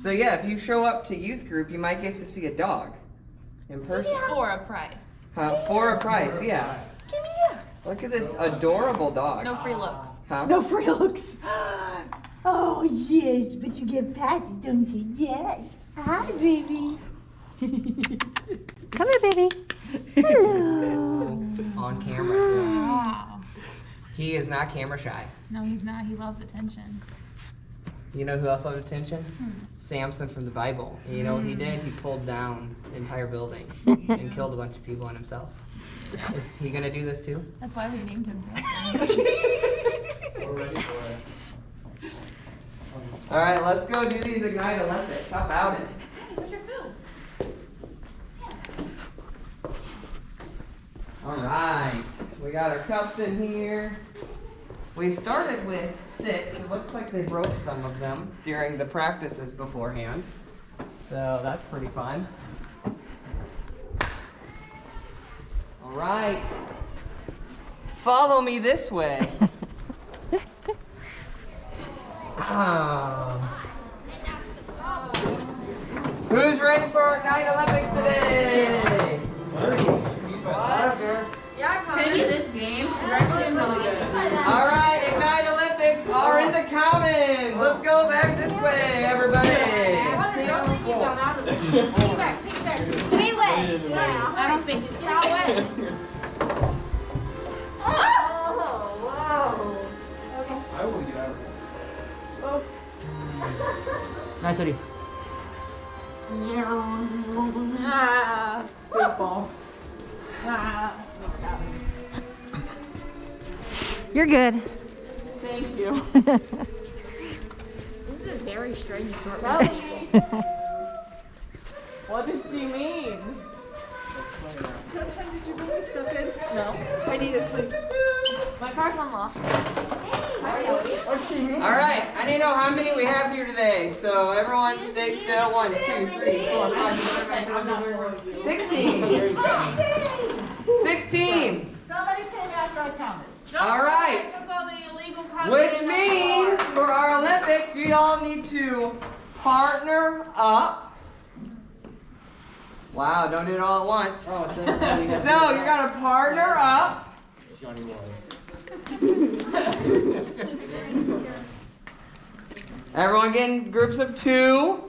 So yeah, if you show up to youth group, you might get to see a dog in person. For a price. For a price, yeah. Give me here. Look at this adorable dog. No free looks. Huh? No free looks. Oh, yes, but you get pats, don't you? Yes. Hi, baby. Come here, baby. Hello. On camera. Wow. He is not camera shy. No, he's not. He loves attention. You know who else loved attention? Samson from the Bible. And you know what he did? He pulled down the entire building and killed a bunch of people and himself. Is he gonna do this too? That's why we named him Samson. We're ready for it. All right, let's go do these Ignite Olympics. How about it? Where's your food? All right, we got our cups in here. We started with 6. It looks like they broke some of them during the practices beforehand. So that's pretty fun. All right. Follow me this way. Who's ready for Ignite Olympics today? Can you this game? We're actually doing really good. All right, Ignite Olympics are in the count-in. Let's go back this way, everybody. I don't think so. I will get out of here. Nice, Eddie. You're good. Thank you. This is a very strange assortment. What did she mean? Did you bring my stuff in? No. I need it, please. My car's unlocked. All right, I need to know how many we have here today. So everyone stay still. 1, 2, 3, 4, 5, 6, 16. 16. Somebody came after I counted. All right. Which means for our Olympics, you all need to partner up. Wow, don't do it all at once. So you're gonna partner up. Johnny Boy. Everyone get in groups of 2.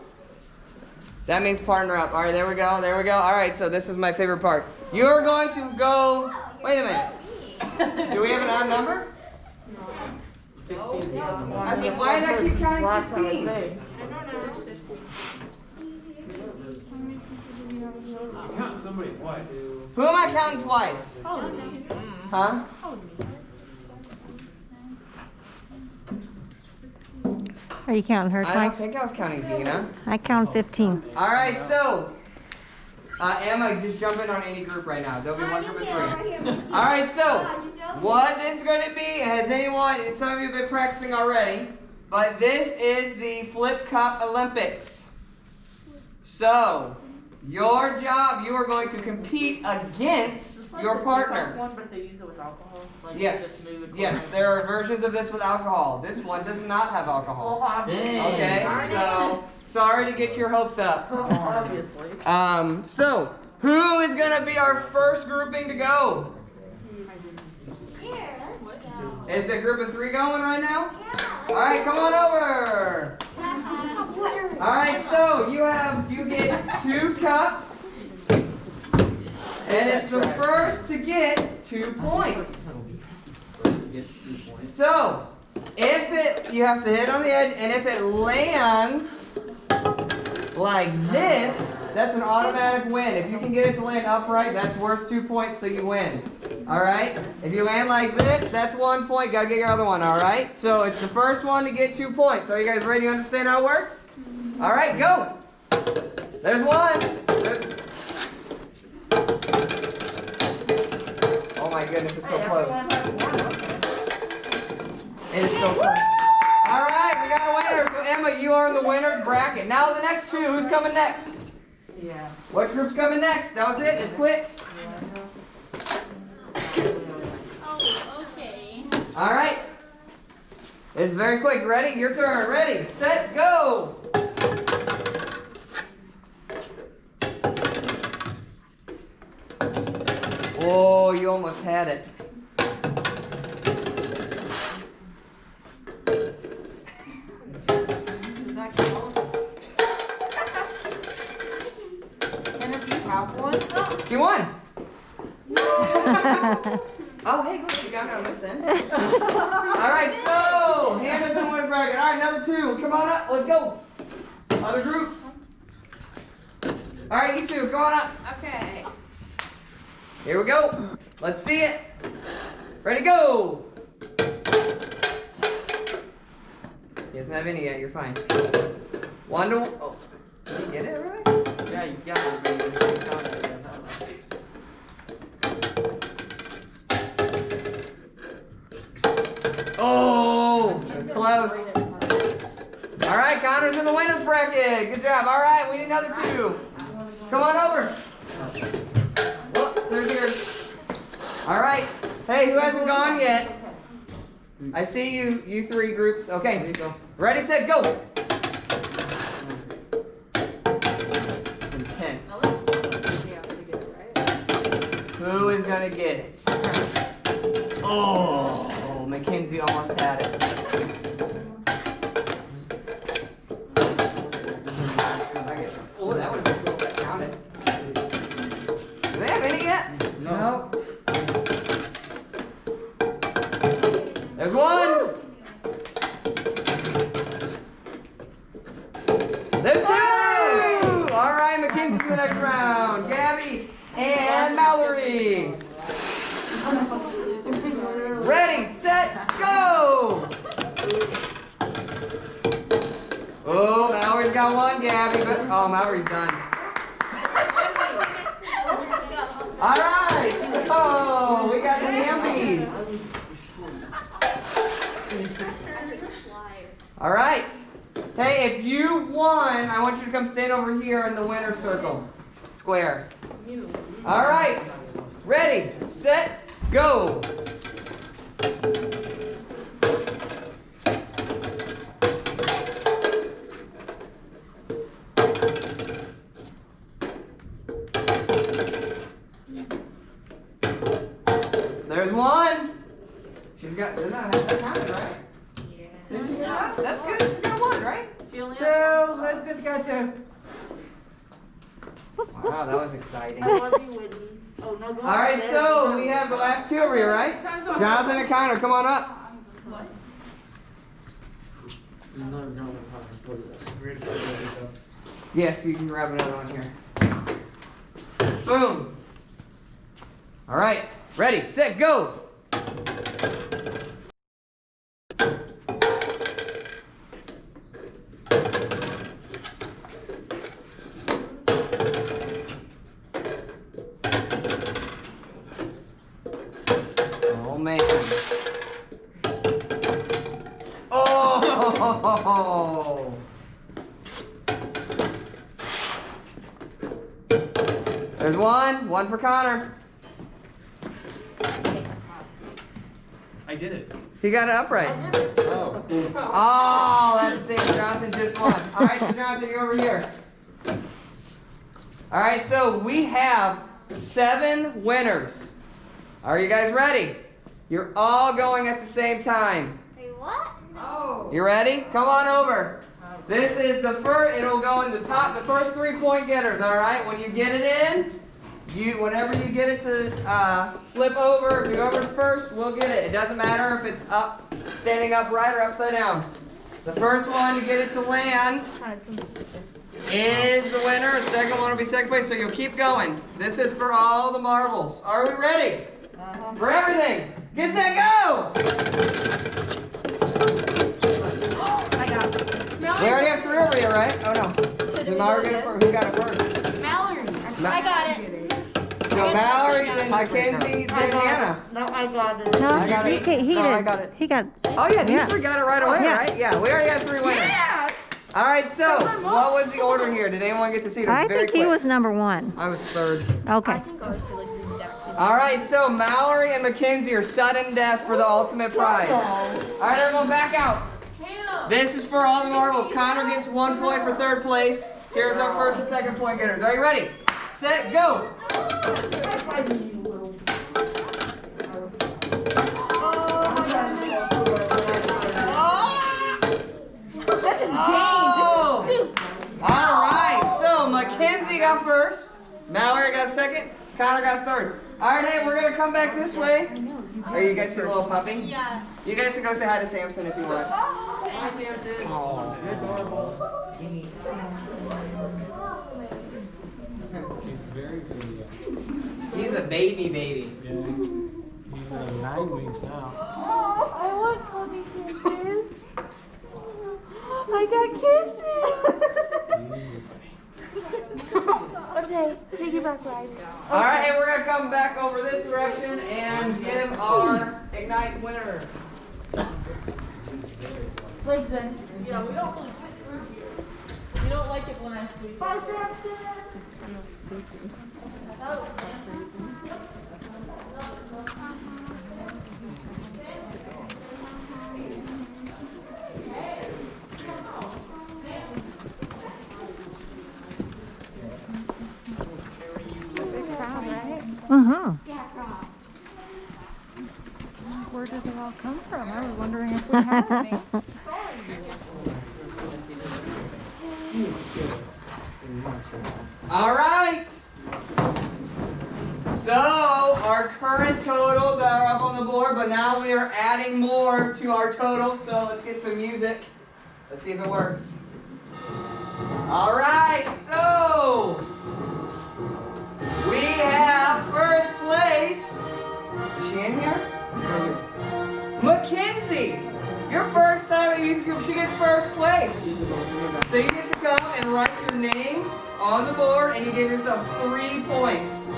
That means partner up. All right, there we go. There we go. All right, so this is my favorite part. You're going to go. Wait a minute. Do we have an odd number? Why did I keep counting 16? I don't know. It's 15. Count somebody twice. Who am I counting twice? Huh? Are you counting her I don't twice? think I was counting Dina. I count 15. All right, so Emma, just jump in on any group right now. There'll be one group of 3. All right, so what this is going to be, has anyone, some of you have been practicing already, but this is the Flip Cup Olympics. So, your job, you are going to compete against your partner. One, but they use it with alcohol. Like Yes, yes, there are versions of this with alcohol. This one does not have alcohol. Okay, so sorry to get your hopes up. Obviously. So who is gonna be our first grouping to go? Is the group of 3 going right now? All right, come on over. All right, so you get 2 cups, and it's the first to get 2 points. So you have to hit on the edge, and if it lands like this, that's an automatic win. If you can get it to land upright, that's worth 2 points, so you win. All right? If you land like this, that's 1 point. Got to get your other one, all right? So it's the first one to get 2 points. Are you guys ready to understand how it works? All right, go. There's one. Oh my goodness, it's so close. It is so close. All right, we got a winner. So Emma, you are in the winner's bracket. Now the next 2, who's coming next? Yeah. Which group's coming next? That was it? It's quick. Oh, okay. All right. It's very quick. Ready? Your turn. Ready, set, go. Oh, you almost had it. Does that count? And if you have one, You won. Oh, hey, look, you got it on this end. All right, so Hannah's in one bracket. All right, another two. Come on up. Let's go. Other group. All right, you two, come on up. Okay. Here we go. Let's see it. Ready, go. He doesn't have any yet. You're fine. 1 to 1. Oh, did you get it, really? yeah, you got it, baby. You got it. Oh, that's close. All right, Connor's in the winners bracket. Good job. All right, we need another two. Come on over. Whoops, there's yours. All right. Hey, who hasn't gone yet? I see you three groups. Okay, ready, set, go. It's intense. Who is gonna get it? Oh, Mackenzie almost had it. Oh, that would have been cool if that counted. Do they have any yet? No. There's one. There's two. All right, Mackenzie's in the next round. Gabby and Mallory. Ready, set, go! Oh, Mallory's got one, Gabby, but oh, Mallory's done. All right, oh, we got the Hambies. All right. Hey, if you won, I want you to come stand over here in the winner's circle, square. All right, ready, set, go. There's one. She's got, that counted, right? Yeah. That's good. She got one, right? Two, Elizabeth got two. Wow, that was exciting. I love you, Whitney. Oh, no, go All right, ahead. so we have the last two over here, right? Jonathan and Connor, come on up. Yes, you can grab another one here. Boom. All right, ready, set, go. Oh, man. Oh! There's one for Connor. I did it. He got it upright. Oh. Oh, that stinks. Jonathan just won. All right, so Jonathan, you're over here. All right, so we have 7 winners. Are you guys ready? You're all going at the same time. Wait, what? Oh. You ready? Come on over. This is the first, it'll go in the top, the first 3-point getters, all right? When you get it in, whenever you get it to flip over, if whoever's first, we'll get it. It doesn't matter if it's up, standing upright or upside down. The first one to get it to land is the winner. The second one will be second place, so you'll keep going. This is for all the marbles. Are we ready? For everything. Get set, go! I got it. We already have 3 over here, right? Oh no. So Did Mallory get it first? Who got it first? Mallory. I got it. So Mallory, then Mackenzie, then Hannah. No, I got it. No, I got it. he did. I got it. He got it. Oh yeah, these Yeah. 3 got it right away, Yeah. right? Yeah, we already had 3 winners. Yeah. All right, so what was the order here? Did anyone get to see it? It was I very think he quick. was number 1. I was 3rd. Okay. think ours are like the exact same. All right, so Mallory and Mackenzie are sudden death for the ultimate prize. All right, everyone, back out. This is for all the marbles. Connor gets 1 point for 3rd place. Here's our first and second point getters. Are you ready? Set, go. got first. Mallory got second. Connor got third. All right, hey, we're gonna come back this way. Are you guys see the little puppy? Yeah. You guys can go say hi to Samson if you want. He's very baby. He's a baby. Yeah. He's 9 weeks now. Oh, I want mommy kisses. I got kisses. Okay, piggyback ride. All right, hey, we're gonna come back over this direction and give our Ignite winners. Legs in. Yeah, we don't really we don't like it when I sleep. Bye, Samson. Where did they all come from? I was wondering if we had any. All right. So our current totals are up on the board, but now we are adding more to our totals. So let's get some music. Let's see if it works. All right. So we have first place. Is she in here? Mackenzie. Your first time at youth group, she gets first place. So you get to come and write your name on the board, and you give yourself 3 points.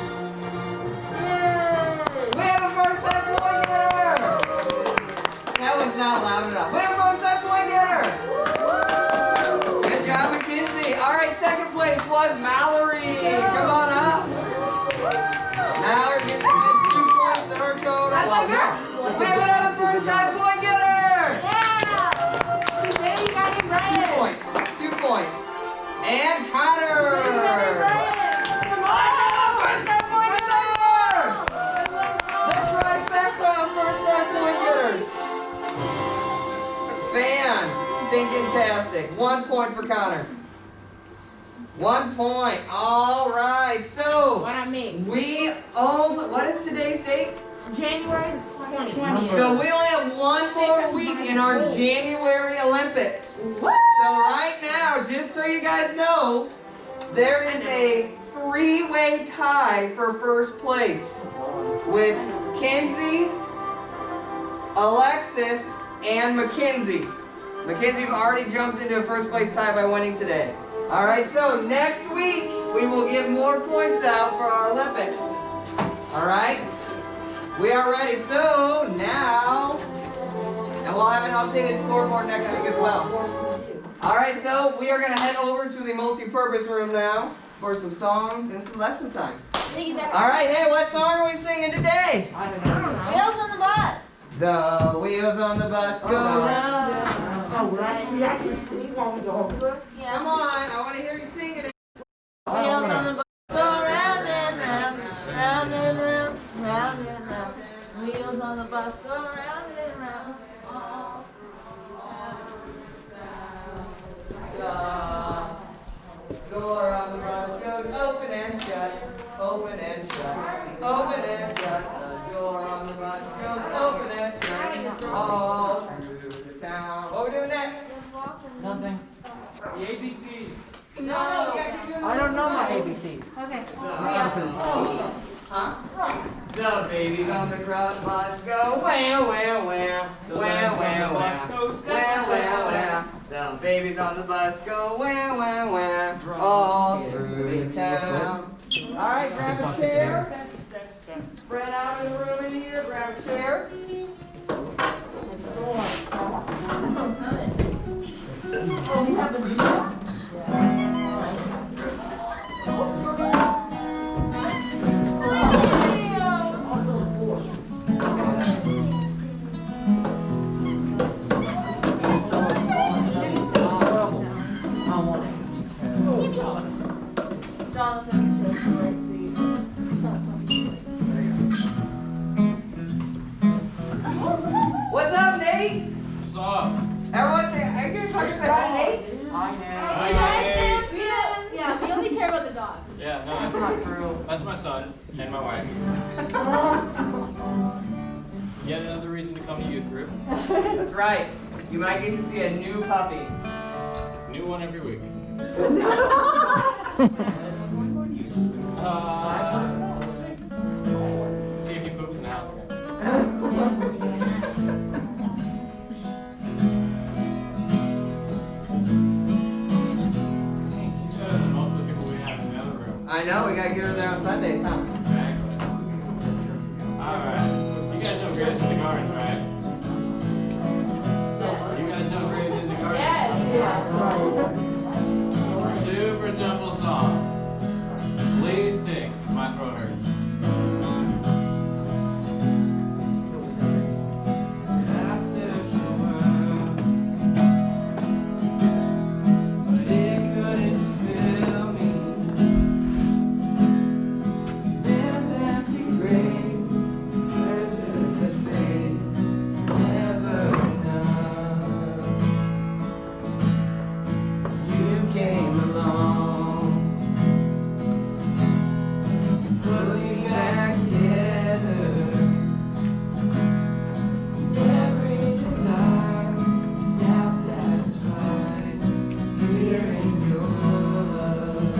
Yay! We have a first time point getter. That was not loud enough. We have a first time point getter. Good job, Mackenzie. All right, second place was Mallory. Come on up. Mallory gets 2 points in her total. We have another first time point getter. Today you got it right. 2 points. 2 points. And Connor. Another first time point getter. The trifecta of first time point getters. Stinking-tastic. 1 point for Connor. 1 point. All right. So What I mean? we own. What is today's date? January 20th. So we only have 1 more week in our January Olympics. So right now, just so you guys know, there is a 3-way tie for first place with Kenzie, Alexis, and Mackenzie. Mackenzie already jumped into a first place tie by winning today. All right, so next week we will give more points out for our Olympics. All right? We are ready. So now, and we'll have an updated scoreboard next week as well. All right, so we are going to head over to the multi-purpose room now for some songs and some lesson time. Piggyback. All right, hey, what song are we singing today? Wheels on the bus. The wheels on the bus go round. Yeah. Come on, I want to hear you singing it. Wheels on the bus go round and round, round and round, round and round. Wheels on the bus go round and round. The door on the bus goes open and shut, open and shut, open and shut. The door on the bus goes open and shut, all through the town. What we doing next? Nothing. The ABCs. No, we gotta keep doing I don't know my ABCs. Okay. Huh? The babies on the front bus go wham, wham, wham, wham, wham, wham, wham, wham, wham. The babies on the bus go wham, wham, wham, all through the town. All right, grab a chair. Spread out in the room in here. Grab a chair. Oh, we have a new one. What's up, Nate? What's up? Everyone say, are you guys talking to say hi to Nate? I have. Hi, Nate. Yeah, we only care about the dog. Yeah. my son and my wife. Yet another reason to come to youth group. That's right. You might get to see a new puppy. New one every week. See if he poops in the house again. She's better than most of the people we have in the other room. I know, we gotta get her there on Sundays, huh? Exactly. Alright. You guys know Graves in the Gardens, right? You guys know Graves in the Gardens? Yeah. Super simple song. Please sing. My throat hurts. I searched the world, but it couldn't fill me. Man's empty grave, pleasures that fade, never enough. You came along, put me back together. Every desire is now satisfied here in your love.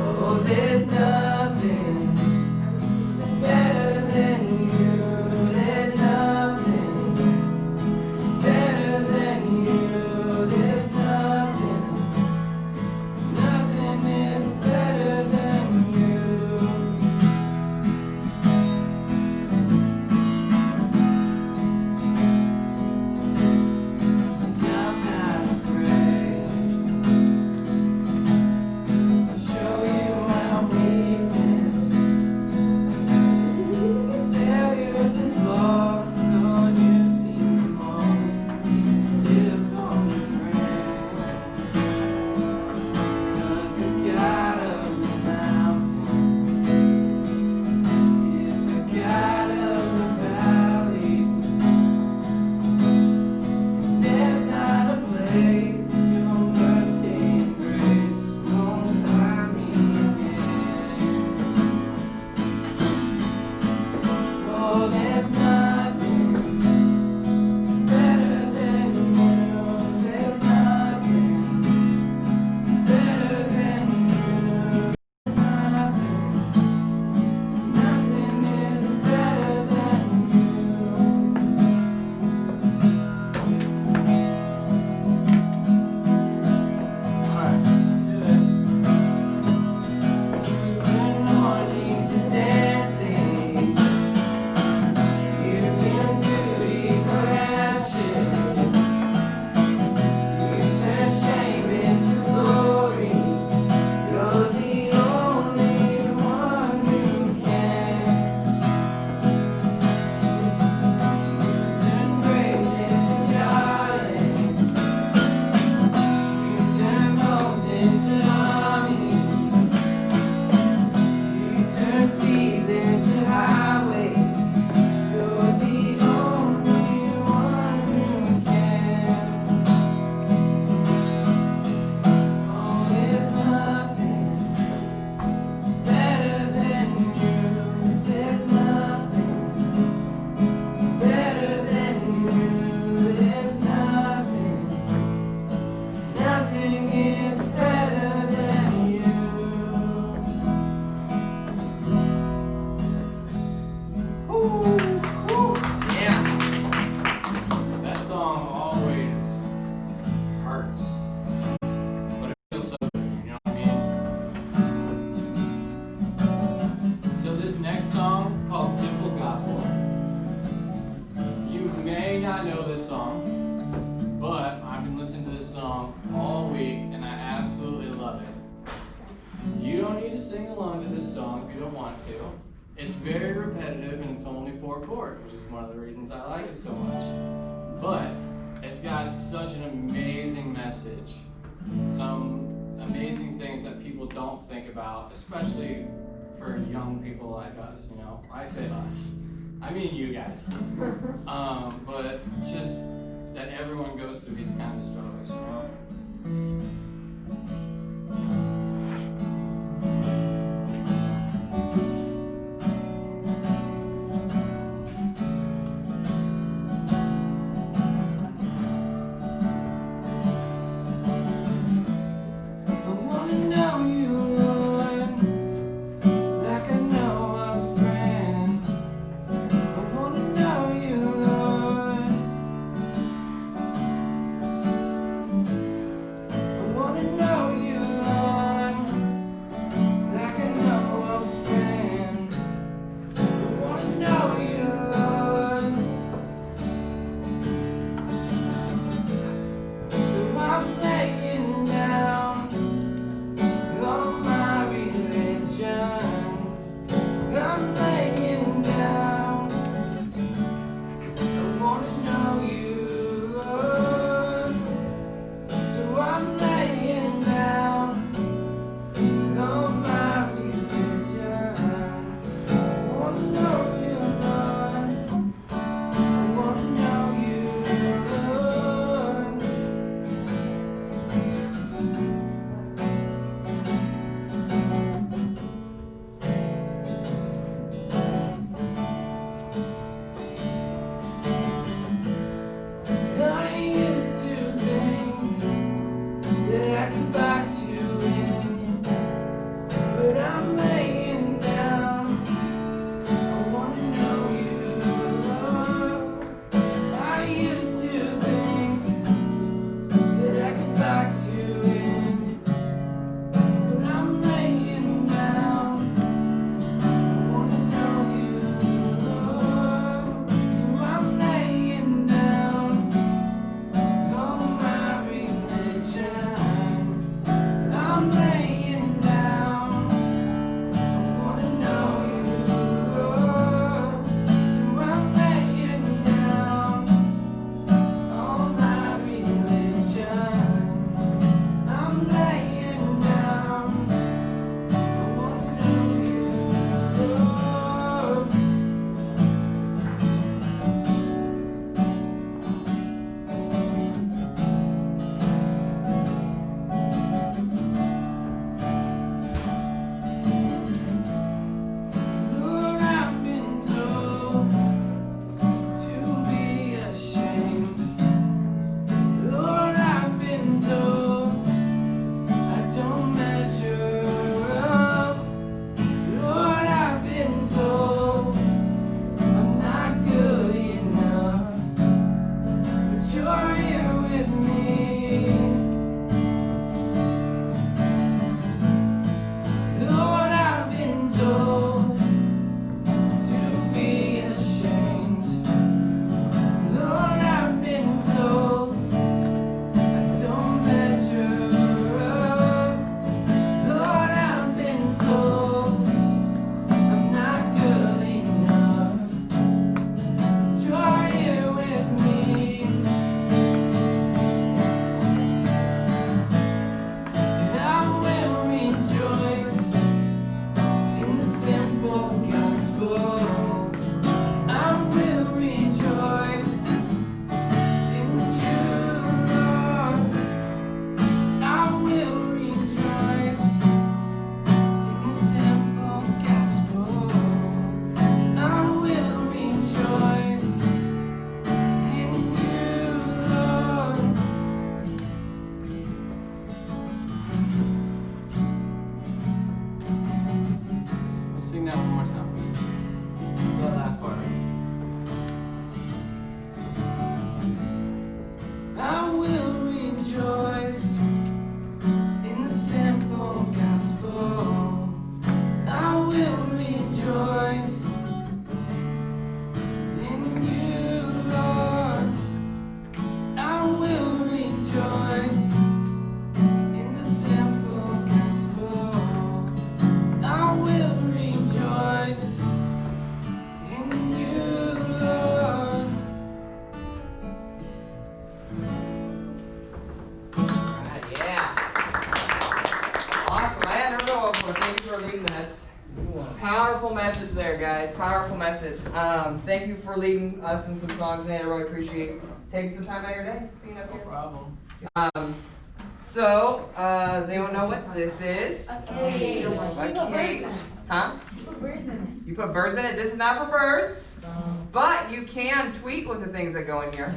Oh, there's nothing better than you. There's nothing better than you. There's nothing. Nothing is better than you. I'm not afraid to show you my weakness, failures and flaws. Though you've seen them all, you still call me friend. 'Cause the God of the mountain is the God of the valley. There's not a place your mercy and grace won't find me again. Oh, there's nothing better than you. There's nothing better than you. Nothing is better than you. Alright, let's do this. You turn mourning to dancing. You turn beauty for ashes. You turn shame into glory. You're the only one who can. You turn graves into gardens. You turn bones into armies. You turn seas into highways. You're the only one who can. Oh, there's nothing better than you. There's nothing better than you. There's nothing. Nothing is better than you. Yeah. That song always hurts, but it feels so good, you know what I mean? So this next song, it's called Simple Gospel. You may not know this song, but I've been listening to this song all week and I absolutely love it. You don't need to sing along to this song if you don't want to. It's very repetitive and it's only 4 chords, which is one of the reasons I like it so much. But it's got such an amazing message. Some amazing things that people don't think about, especially for young people like us, you know. I say us. I mean you guys. But just that everyone goes through these kinds of struggles, you know. I'm laying down on my religion. I wanna know you, Lord. I wanna know you, Lord. I used to think that I could box you in, but I'm laying down. I wanna know you. I used to think that I could box you in, but I'm laying down. I wanna know you. So I'm laying down on my religion. I'm laying down. I wanna know you. So I'm laying down on my religion. I'm laying down. I wanna know you. Lord, I've been told to be ashamed. Lord, I've been told I don't measure up. Lord, I've been told I'm not good enough, but you're here with me. Lord, I've been told to be ashamed. Lord, I've been told I don't measure up. Lord, I've been told I'm not good enough, but you're here with me. And I will rejoice in the simple gospel. I will rejoice in you, Lord. I will rejoice in the simple gospel. I will rejoice in you, Lord. Let's sing that one more time. It's the last part. I will rejoice in the simple gospel. I will rejoice in you, Lord. I will rejoice in the simple gospel. I will rejoice in you, Lord. Alright, yeah. Awesome. I hadn't heard that one before. Thank you for leading that. Powerful message there, guys. Powerful message. Thank you for leading us in some songs, man. I really appreciate taking some time out of your day being up No here. problem. So, does anyone know what this is? Okay. A cage. Huh? You put birds in it? This is not for birds, but you can tweet with the things that go in here.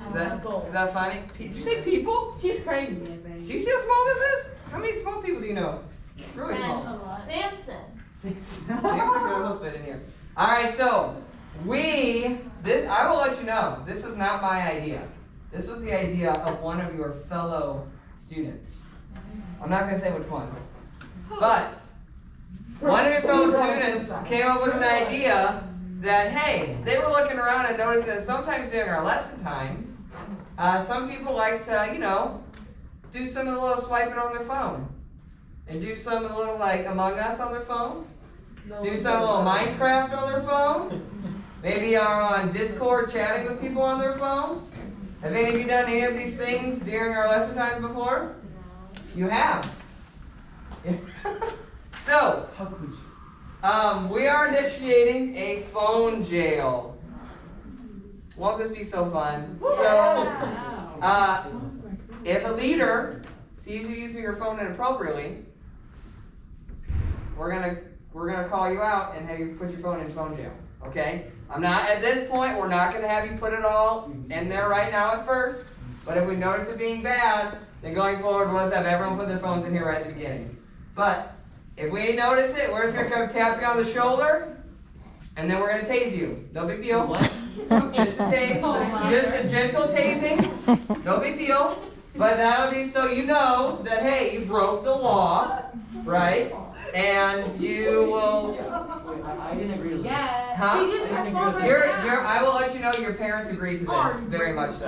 Is that funny? Did you say people? She's crazy. Do you see how small this is? How many small people do you know? It's really small. Samson. Samson could almost fit in here. All right, so I will let you know, this is not my idea. This was the idea of one of your fellow students. I'm not going to say which one, but one of your fellow students came up with an idea that, hey, they were looking around and noticed that sometimes during our lesson time, some people like to, do some of the little swiping on their phone. And do some of the little, like, Among Us on their phone. Do some of the little Minecraft on their phone. Maybe are on Discord chatting with people on their phone. Have any of you done any of these things during our lesson times before? You have. So, we are initiating a phone jail. Won't this be so fun? So, if a leader sees you using your phone inappropriately, we're gonna call you out and have you put your phone in phone jail. Okay? I'm not at this point. We're not gonna have you put it all in there right now at first. But if we notice it being bad, then going forward, we'll just have everyone put their phones in here right at the beginning. But if we notice it, we're just gonna come tap you on the shoulder, and then we're gonna tase you. No big deal. Just a tase, just a gentle tasing. No big deal. But that'll be so you know that hey, you broke the law, right? And you will. I didn't agree to Yeah. Huh? She did her phone right Your, now. I will let you know your parents agreed to this, very much so.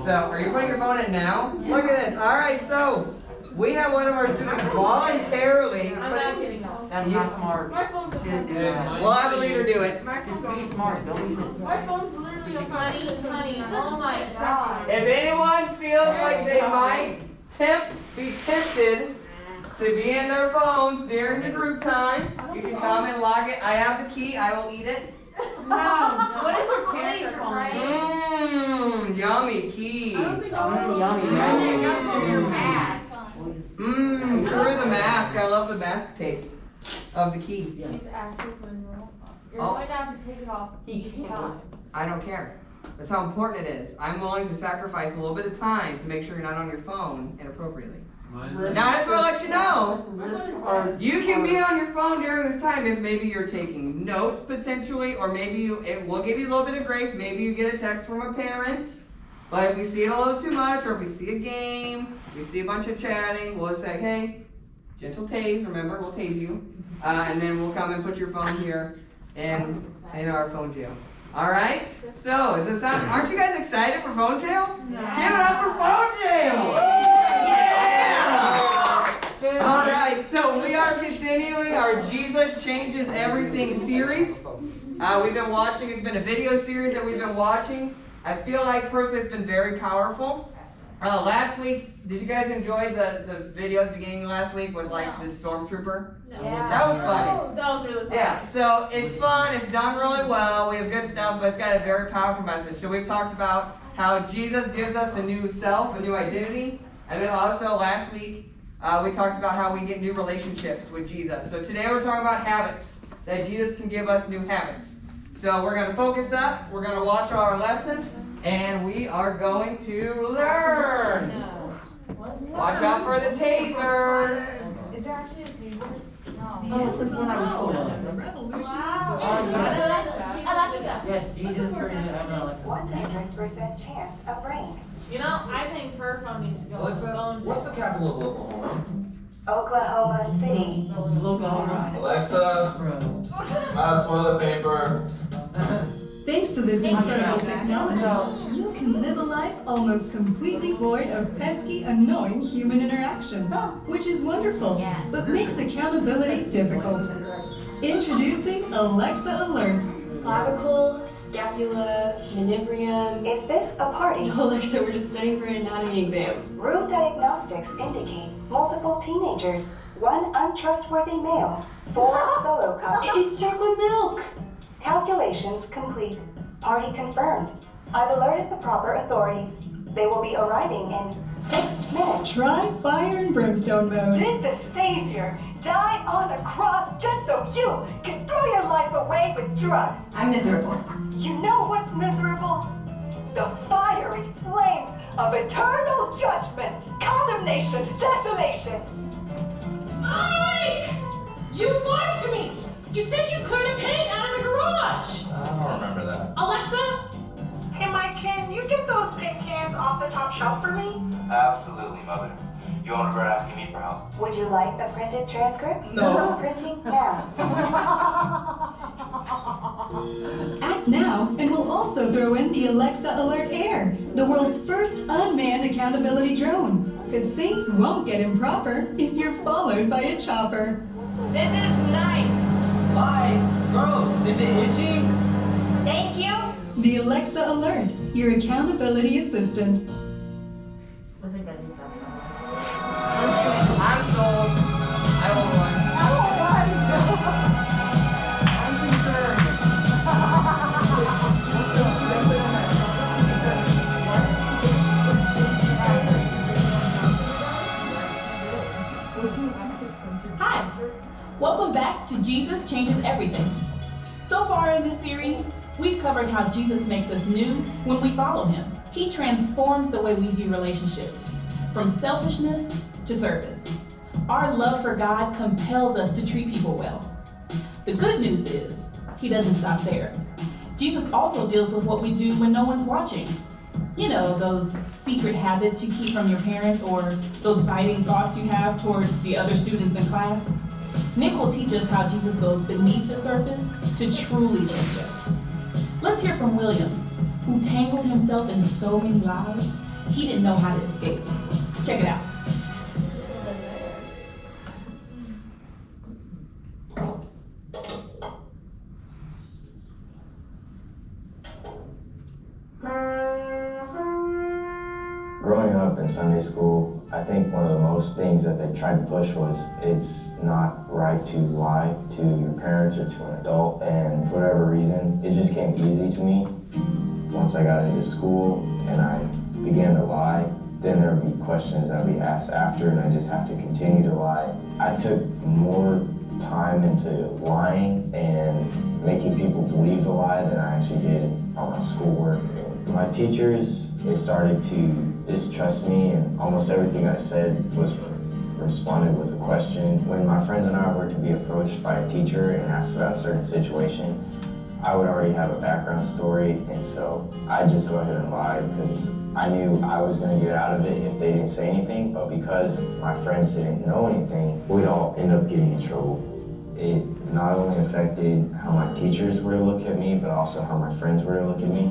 So, are you putting your phone in now? Look at this. All right, so we have one of our students voluntarily. I'm not kidding. No. That's not smart. My phone's a We'll have a leader do it. Just be smart. Don't use it. My phone's literally a honey. Oh my god. If anyone feels like they might be tempted to be in their phones during the group time, you can come and log it. I have the key. I will eat it. What if your parents are calling? Yummy keys. Yummy. Through the mask. I love the mask taste of the key. It's actually putting real. You're Oh. going to have to take it off each time. I don't care. That's how important it is. I'm willing to sacrifice a little bit of time to make sure you're not on your phone inappropriately. Now, I just want to let you know, My phone is hard. you can be on your phone during this time if maybe you're taking notes potentially, or maybe it will give you a little bit of grace. Maybe you get a text from a parent. But if we see it a little too much, or if we see a game, we see a bunch of chatting, we'll just say, hey, gentle tase, remember, we'll tase you. And then we'll come and put your phone here in our phone jail. All right? So, aren't you guys excited for phone jail? Yeah. Give it up for phone jail! Yeah! All right, so we are continuing our Jesus Changes Everything series. We've been watching, it's been a video series that we've been watching. I feel like personally it's been very powerful. Last week, did you guys enjoy the video at the beginning of last week with like the stormtrooper? Yeah. That was funny. That was really fun. Yeah, so it's fun, it's done really well, we have good stuff, but it's got a very powerful message. So we've talked about how Jesus gives us a new self, a new identity, and then also last week we talked about how we get new relationships with Jesus. So today we're talking about habits, that Jesus can give us new habits. So we're going to focus up, we're going to watch our lesson, and we are going to learn. Watch out for the tasers. Is there actually a paper? Oh, this is one I was told of. Alexa. Yes, Jesus for you. I know. 100% chance of rain. You know, I think her phone needs to go. Alexa, what's the capital of Oklahoma? Oklahoma City. Oklahoma. Alexa, toilet paper. Thanks to this incredible you. technology, you can live a life almost completely void of pesky, annoying human interaction, which is wonderful, but makes accountability difficult. Introducing Alexa Alert. Clavicle, scapula, manubrium. Is this a party? No, Alexa, we're just studying for an anatomy exam. Room diagnostics indicate multiple teenagers, one untrustworthy male, 4 solo cups. It's chocolate milk! Calculations complete. Party confirmed. I've alerted the proper authorities. They will be arriving in 6 minutes. Try fire and brimstone mode. Did the Savior die on the cross just so you can throw your life away with drugs? I'm miserable. You know what's miserable? The fiery flames of eternal judgment, condemnation, desolation. Mike! You lied to me! You said you cleared the paint out of the garage! I don't remember that. Alexa? Hey Mike, can you get those paint cans off the top shelf for me? Absolutely, Mother. You won't regret asking me for help. Would you like a printed transcript? No. Printing now. Act now, and we'll also throw in the Alexa Alert Air, the world's first unmanned accountability drone. Because things won't get improper if you're followed by a chopper. This is nice. Lice! Gross! Is it itchy? Thank you. The Alexa Alert, your accountability assistant. I'm sold. I want one. I'm concerned. Hi. Welcome back to Jesus Changes Everything. So far in this series, we've covered how Jesus makes us new when we follow him. He transforms the way we view relationships, from selfishness to service. Our love for God compels us to treat people well. The good news is, he doesn't stop there. Jesus also deals with what we do when no one's watching. You know, those secret habits you keep from your parents, or those biting thoughts you have toward the other students in class. Nick will teach us how Jesus goes beneath the surface to truly change us. Let's hear from William, who tangled himself in so many lies, he didn't know how to escape. Check it out. Growing up in Sunday school, I think one of the most things that they tried to push was it's not right to lie to your parents or to an adult, and for whatever reason, it just came easy to me. Once I got into school and I began to lie, then there would be questions that would be asked after, and I just have to continue to lie. I took more time into lying and making people believe the lie than I actually did on my schoolwork. My teachers, they started to distrust me, and almost everything I said was responded with a question. When my friends and I were to be approached by a teacher and asked about a certain situation, I would already have a background story, and so I'd just go ahead and lie because I knew I was going to get out of it if they didn't say anything, but because my friends didn't know anything, we'd all end up getting in trouble. It not only affected how my teachers were to look at me, but also how my friends were to look at me.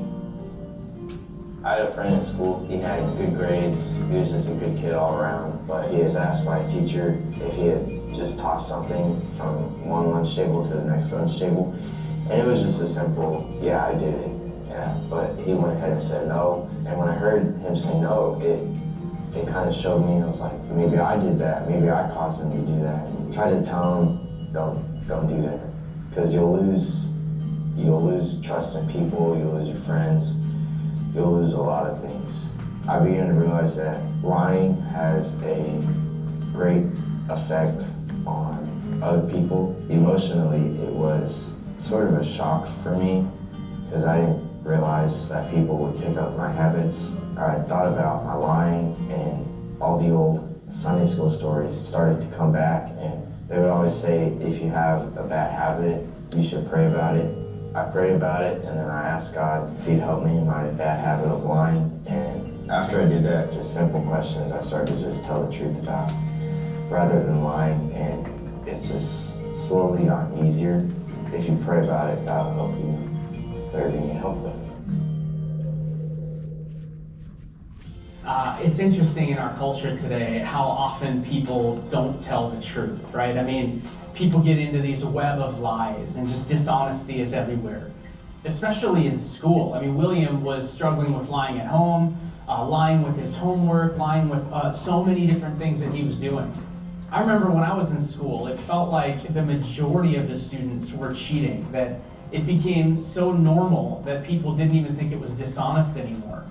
I had a friend in school, he had good grades, he was just a good kid all around, but he was asked by a teacher if he had just tossed something from one lunch table to the next lunch table, and it was just a simple, yeah, I did it, yeah, but he went ahead and said no, and when I heard him say no, it kind of showed me, I was like, maybe I did that, maybe I caused him to do that. And try to tell him, don't do that, because you'll lose trust in people, you'll lose your friends, you'll lose a lot of things. I began to realize that lying has a great effect on other people. Emotionally, it was sort of a shock for me because I didn't realize that people would pick up my habits. I thought about my lying, and all the old Sunday school stories started to come back, and they would always say, if you have a bad habit, you should pray about it. I prayed about it, and then I asked God if he'd help me in my bad habit of lying. And after I did that, just simple questions, I started to just tell the truth about rather than lying, and it's just slowly gotten easier. If you pray about it, God will help you whatever you need help with. It's interesting in our culture today how often people don't tell the truth, right? I mean, people get into these web of lies, and just dishonesty is everywhere, especially in school. I mean, William was struggling with lying at home, lying with his homework, lying with so many different things that he was doing. I remember when I was in school, it felt like the majority of the students were cheating, that it became so normal that people didn't even think it was dishonest anymore.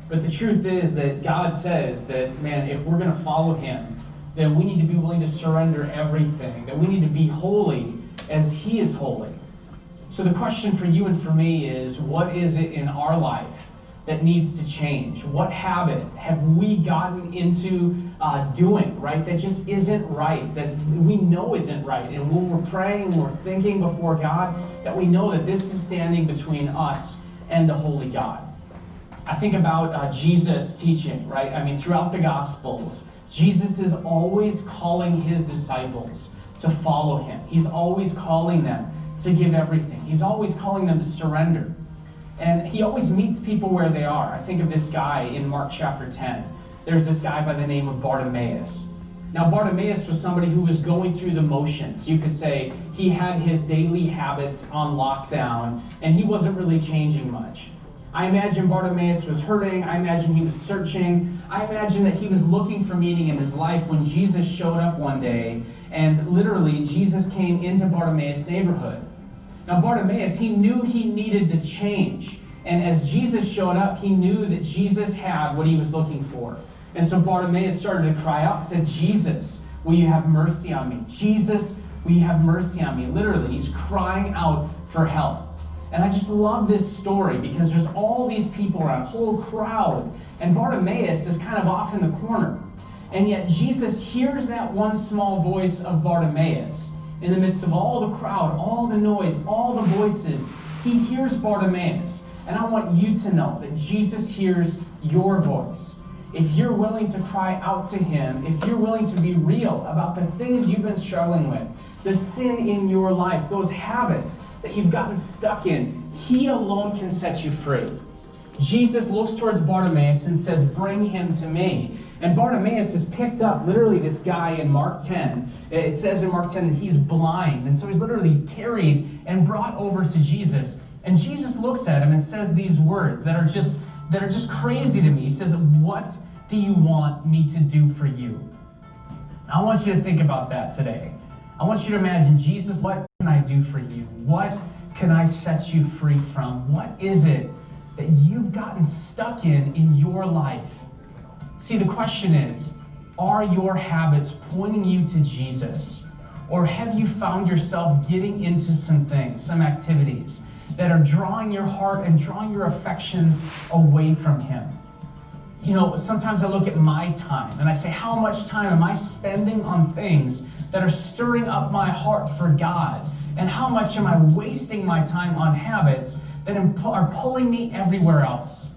But the truth is that God says that, man, if we're going to follow him, then we need to be willing to surrender everything, that we need to be holy as he is holy. So the question for you and for me is, what is it in our life that needs to change? What habit have we gotten into doing, right, that just isn't right, that we know isn't right? And when we're praying, we're thinking before God, that we know that this is standing between us and the holy God. I think about Jesus' teaching, right? I mean, throughout the Gospels, Jesus is always calling his disciples to follow him. He's always calling them to give everything. He's always calling them to surrender. And he always meets people where they are. I think of this guy in Mark chapter 10. There's this guy by the name of Bartimaeus. Now, Bartimaeus was somebody who was going through the motions. You could say he had his daily habits on lockdown, and he wasn't really changing much. I imagine Bartimaeus was hurting. I imagine he was searching. I imagine that he was looking for meaning in his life when Jesus showed up one day, and literally Jesus came into Bartimaeus' neighborhood. Now Bartimaeus, he knew he needed to change. And as Jesus showed up, he knew that Jesus had what he was looking for. And so Bartimaeus started to cry out, said, Jesus, will you have mercy on me? Jesus, will you have mercy on me? Literally, he's crying out for help. And I just love this story because there's all these people around, a whole crowd, and Bartimaeus is kind of off in the corner. And yet Jesus hears that one small voice of Bartimaeus. In the midst of all the crowd, all the noise, all the voices, he hears Bartimaeus. And I want you to know that Jesus hears your voice. If you're willing to cry out to him, if you're willing to be real about the things you've been struggling with, the sin in your life, those habits that you've gotten stuck in, he alone can set you free. Jesus looks towards Bartimaeus and says, bring him to me. And Bartimaeus is picked up, literally this guy in Mark 10. It says in Mark 10 that he's blind. And so he's literally carried and brought over to Jesus. And Jesus looks at him and says these words that are just crazy to me. He says, what do you want me to do for you? I want you to think about that today. I want you to imagine, Jesus, what can I do for you? What can I set you free from? What is it that you've gotten stuck in your life? See, the question is, are your habits pointing you to Jesus? Or have you found yourself getting into some things, some activities that are drawing your heart and drawing your affections away from him? You know, sometimes I look at my time and I say, how much time am I spending on things that are stirring up my heart for God? And how much am I wasting my time on habits that are pulling me everywhere else?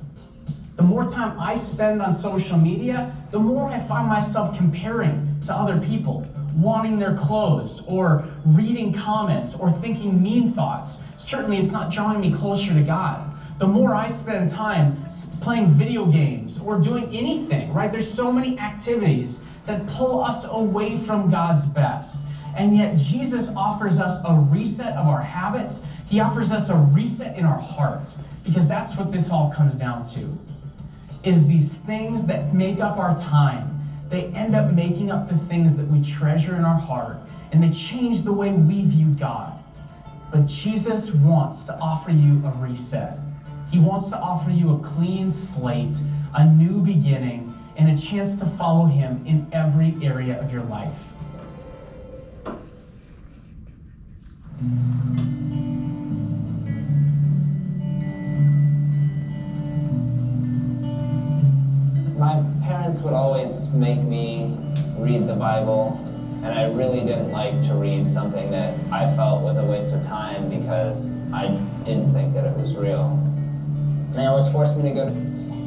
The more time I spend on social media, the more I find myself comparing to other people, wanting their clothes, or reading comments, or thinking mean thoughts. Certainly it's not drawing me closer to God. The more I spend time playing video games or doing anything, right? There's so many activities that pull us away from God's best. And yet Jesus offers us a reset of our habits. He offers us a reset in our hearts, because that's what this all comes down to. Is these things that make up our time, they end up making up the things that we treasure in our heart, and they change the way we view God. But Jesus wants to offer you a reset. He wants to offer you a clean slate, a new beginning, and a chance to follow him in every area of your life. My parents would always make me read the Bible, and I really didn't like to read something that I felt was a waste of time because I didn't think that it was real. And they always forced me to go.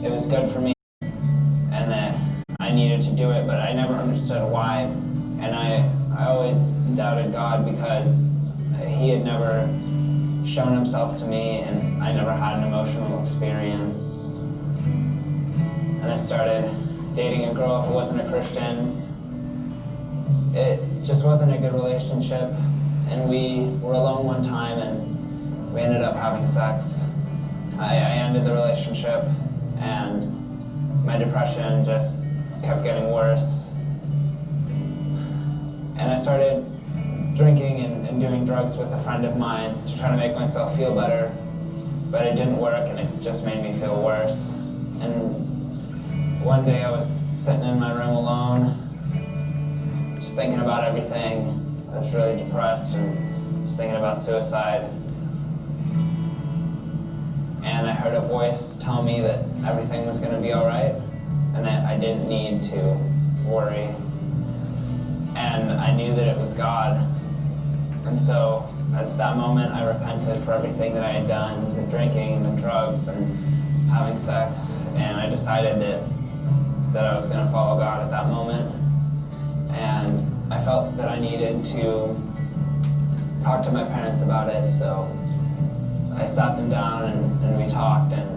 It was good for me, and that I needed to do it, but I never understood why. And I always doubted God because he had never shown himself to me, and I never had an emotional experience. And I started dating a girl who wasn't a Christian. It just wasn't a good relationship, and we were alone one time and we ended up having sex. I ended the relationship, and my depression just kept getting worse. And I started drinking and doing drugs with a friend of mine to try to make myself feel better, but it didn't work, and it just made me feel worse. And one day I was sitting in my room alone, just thinking about everything. I was really depressed and just thinking about suicide. And I heard a voice tell me that everything was going to be all right and that I didn't need to worry. And I knew that it was God. And so at that moment I repented for everything that I had done, the drinking, the drugs, and having sex, and I decided that I was going to follow God at that moment. And I felt that I needed to talk to my parents about it, so I sat them down and we talked, and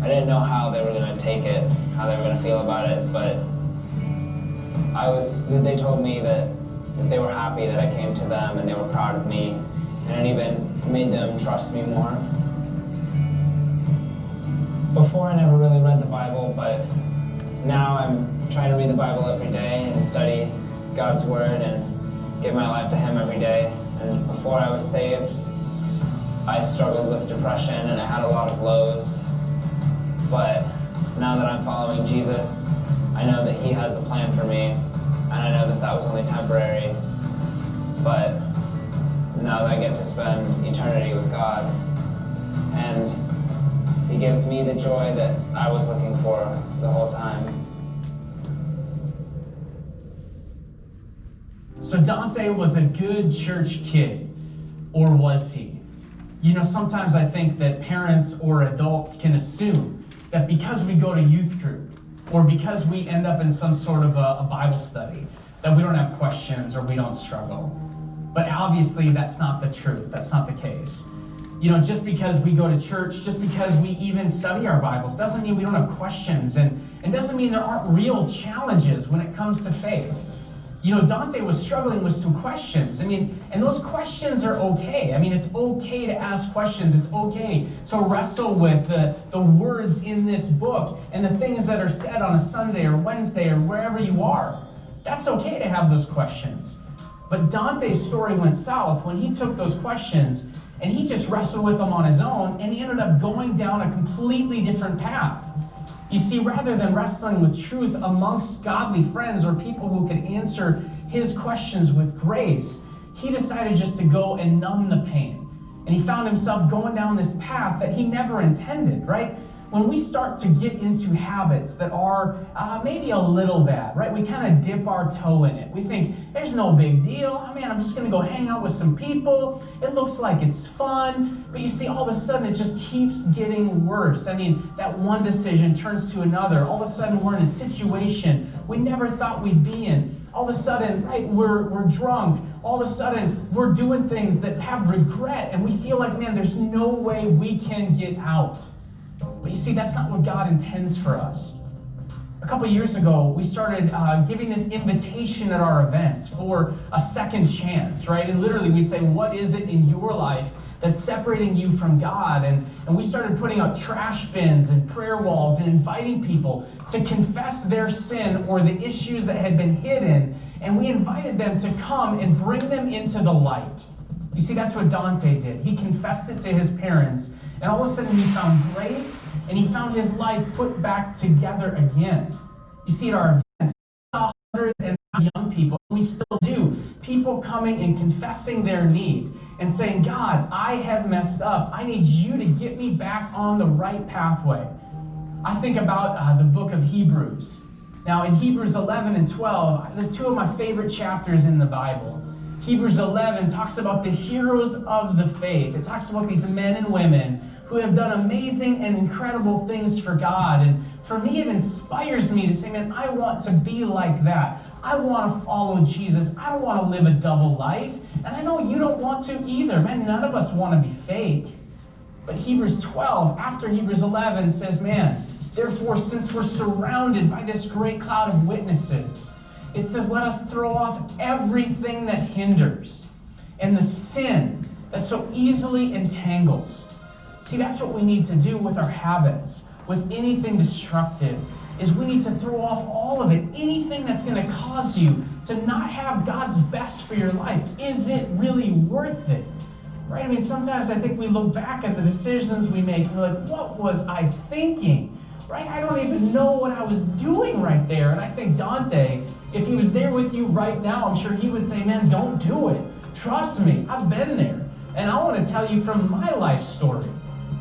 I didn't know how they were going to take it, how they were going to feel about it, but they told me that they were happy that I came to them and they were proud of me, and it even made them trust me more. Before I never really read the Bible, but now I'm trying to read the Bible every day and study God's Word and give my life to Him every day. And before I was saved, I struggled with depression and I had a lot of lows. But now that I'm following Jesus, I know that He has a plan for me, and I know that that was only temporary. But now that I get to spend eternity with God, and He gives me the joy that I was looking for the whole time. So Dante was a good church kid, or was he? You know, sometimes I think that parents or adults can assume that because we go to youth group, or because we end up in some sort of a Bible study, that we don't have questions or we don't struggle. But obviously that's not the truth, that's not the case. You know, just because we go to church, just because we even study our Bibles, doesn't mean we don't have questions, and doesn't mean there aren't real challenges when it comes to faith. You know, Dante was struggling with some questions. I mean, and those questions are okay. I mean, it's okay to ask questions. It's okay to wrestle with the words in this book and the things that are said on a Sunday or Wednesday or wherever you are. That's okay to have those questions. But Dante's story went south when he took those questions and he just wrestled with them on his own, and he ended up going down a completely different path. You see, rather than wrestling with truth amongst godly friends or people who could answer his questions with grace, he decided just to go and numb the pain. And he found himself going down this path that he never intended, right? When we start to get into habits that are maybe a little bad, right? We kind of dip our toe in it. We think, there's no big deal. I mean, I'm just going to go hang out with some people. It looks like it's fun. But you see, all of a sudden, it just keeps getting worse. I mean, that one decision turns to another. All of a sudden, we're in a situation we never thought we'd be in. All of a sudden, right, we're drunk. All of a sudden, we're doing things that have regret. And we feel like, man, there's no way we can get out. But you see, that's not what God intends for us. A couple years ago, we started giving this invitation at our events for a second chance, right? And literally, we'd say, what is it in your life that's separating you from God? And we started putting out trash bins and prayer walls and inviting people to confess their sin or the issues that had been hidden. And we invited them to come and bring them into the light. You see, that's what Dante did. He confessed it to his parents. And all of a sudden, he found grace, and he found his life put back together again. You see, at our events, we saw hundreds and young people, we still do, people coming and confessing their need and saying, God, I have messed up. I need you to get me back on the right pathway. I think about the book of Hebrews. Now, in Hebrews 11 and 12, they're two of my favorite chapters in the Bible. Hebrews 11 talks about the heroes of the faith. It talks about these men and women who have done amazing and incredible things for God. And for me, it inspires me to say, man, I want to be like that. I want to follow Jesus. I don't want to live a double life. And I know you don't want to either. Man, none of us want to be fake. But Hebrews 12, after Hebrews 11, says, man, therefore, since we're surrounded by this great cloud of witnesses, it says, let us throw off everything that hinders and the sin that so easily entangles. See, that's what we need to do with our habits, with anything destructive, is we need to throw off all of it. Anything that's going to cause you to not have God's best for your life. Is it really worth it? Right? I mean, sometimes I think we look back at the decisions we make and we're like, what was I thinking? Right? I don't even know what I was doing right there. And I think Dante, if he was there with you right now, I'm sure he would say, man, don't do it. Trust me, I've been there. And I want to tell you from my life story.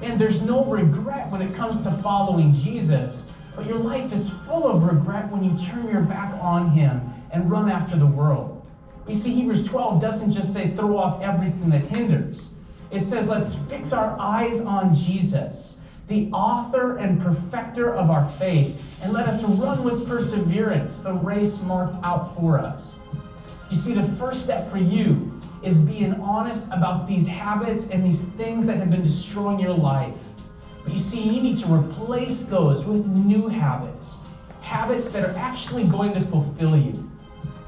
Man, there's no regret when it comes to following Jesus, but your life is full of regret when you turn your back on him and run after the world. You see, Hebrews 12 doesn't just say throw off everything that hinders. It says let's fix our eyes on Jesus, the author and perfecter of our faith, and let us run with perseverance the race marked out for us. You see, the first step for you is being honest about these habits and these things that have been destroying your life. But you see, you need to replace those with new habits, habits that are actually going to fulfill you.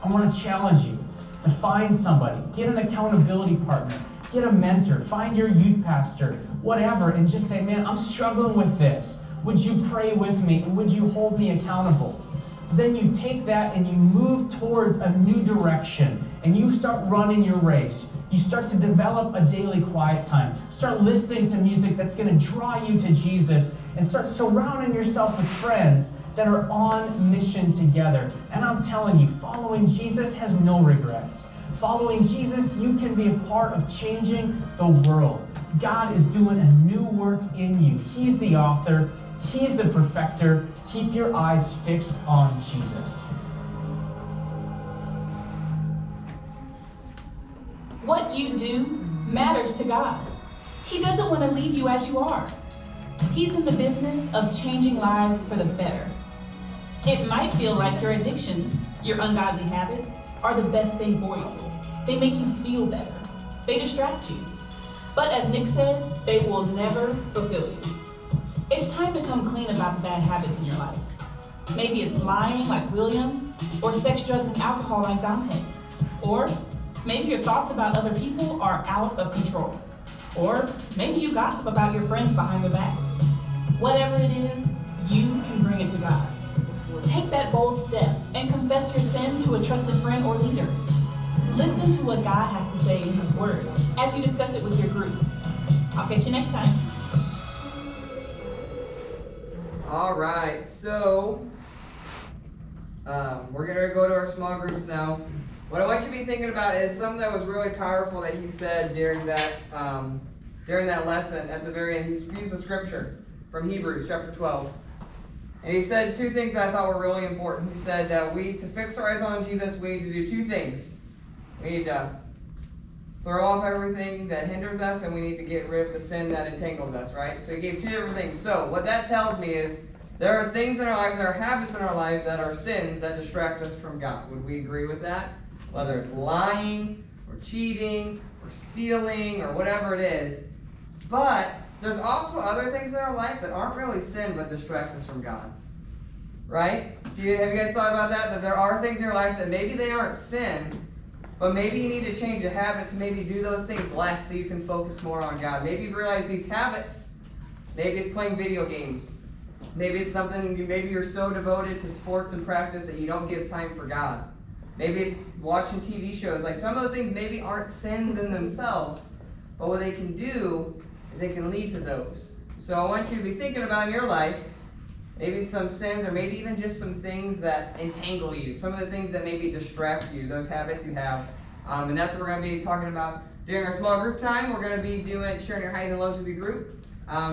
I want to challenge you to find somebody, get an accountability partner, get a mentor, find your youth pastor, whatever, and just say, man, I'm struggling with this. Would you pray with me? And would you hold me accountable? Then you take that and you move towards a new direction and you start running your race. You start to develop a daily quiet time. Start listening to music that's going to draw you to Jesus and start surrounding yourself with friends that are on mission together. And I'm telling you, following Jesus has no regrets. Following Jesus, you can be a part of changing the world. God is doing a new work in you. He's the author. He's the perfecter. Keep your eyes fixed on Jesus. What you do matters to God. He doesn't want to leave you as you are. He's in the business of changing lives for the better. It might feel like your addictions, your ungodly habits, are the best thing for you. They make you feel better. They distract you. But as Nick said, they will never fulfill you. It's time to come clean about the bad habits in your life. Maybe it's lying like William, or sex, drugs, and alcohol like Dante. Or maybe your thoughts about other people are out of control. Or maybe you gossip about your friends behind their backs. Whatever it is, you can bring it to God. Take that bold step and confess your sin to a trusted friend or leader. Listen to what God has to say in His Word as you discuss it with your group. I'll catch you next time. All right, so we're gonna go to our small groups now. What I want you to be thinking about is something that was really powerful that he said during that lesson at the very end. He used the scripture from Hebrews chapter 12. And he said two things that I thought were really important. He said that to fix our eyes on Jesus, we need to do two things. We need to throw off everything that hinders us, and we need to get rid of the sin that entangles us, right? So he gave two different things. So what that tells me is there are things in our life, there are habits in our lives that are sins that distract us from God. Would we agree with that? Whether it's lying, or cheating, or stealing, or whatever it is. But there's also other things in our life that aren't really sin but distract us from God. Right? Have you guys thought about that? That there are things in your life that maybe they aren't sin, but maybe you need to change a habit to maybe do those things less so you can focus more on God. Maybe you realize these habits, maybe it's playing video games. Maybe it's something, maybe you're so devoted to sports and practice that you don't give time for God. Maybe it's watching TV shows. Like some of those things maybe aren't sins in themselves, but what they can do is they can lead to those. So I want you to be thinking about in your life, maybe some sins or maybe even just some things that entangle you. Some of the things that maybe distract you, those habits you have. And that's what we're going to be talking about during our small group time. We're going to be sharing your highs and lows with your group.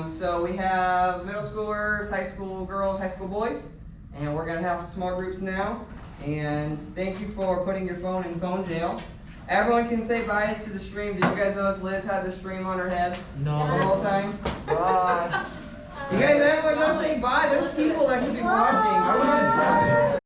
So we have middle schoolers, high school girls, high school boys. And we're going to have small groups now. And thank you for putting your phone in phone jail. Everyone can say bye to the stream. Did you guys notice Liz had the stream on her head the whole time? Bye. You guys, everyone, not say bye. There's people that could be watching. I was just